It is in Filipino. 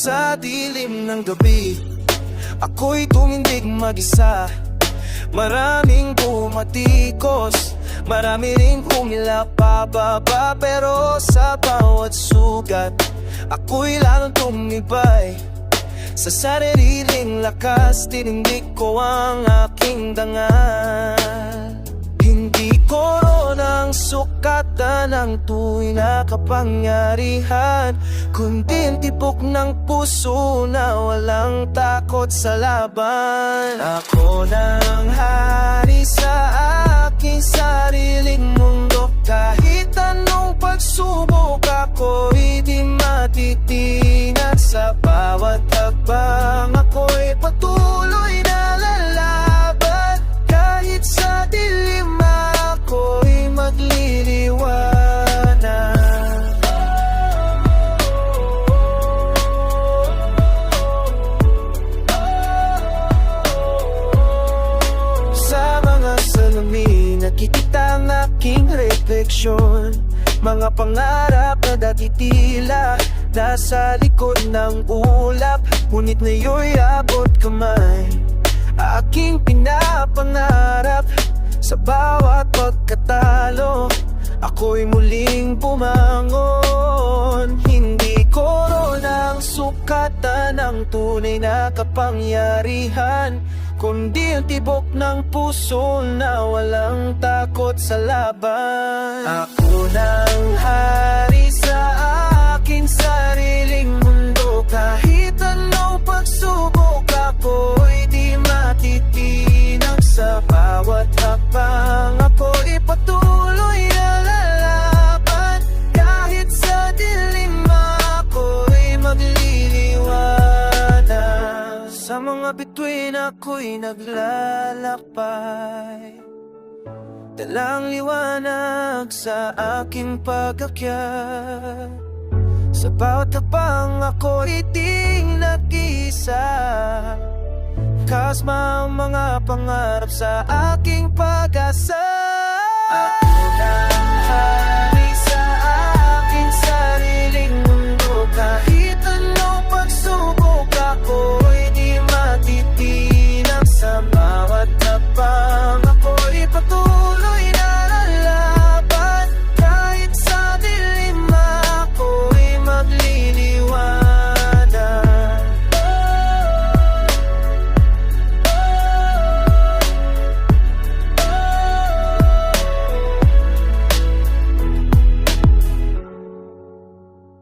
Sa dilim ng gabi, ako'y tumindig mag-isa. Maraming bumatikos, marami ring humila pababa. Pero sa bawat sugat, ako'y lalong tumibay. Sa sariling lakas, tinindig ko ang aking dangal. Hindi koronang sukatan ng tunay na kapangyarihan, kundi ang tibok ng puso na walang takot sa laban. Ako nang hari sa aking sariling mundo. Kahit anong pagsubok, ako'y di matitinag. Sa bawat hakbang, ako'y patuloy na lalaban. Kahit sa dilim, ako'y magliliwanag. Sa mga salamin, nakikita ang aking refleksyon. Mga pangarap na dati tila nasa likod ng ulap, ngunit ngayon'y abot kamay. Aking pinapangarap, sa bawat pagkatalo, ako'y muling bumangon. Hindi koronang sukatan ng tunay na kapangyarihan, kundi ang tibok ng puso na walang takot sa laban. Ako nang hari sa aking sariling mundo. Kahit anong pagsubok, ako'y di matitinag. Sa bawat hakbang, ako'y patuloy na lalaban. Kahit sa dilim, ako'y magliliwanag. Sa mga bituin, ako'y naglalakbay, dalang liwanag sa aking pag-akyat. Sa bawat hakbang, ako'y di nag-iisa. Kasma ang mga pangarap sa aking pag-asa.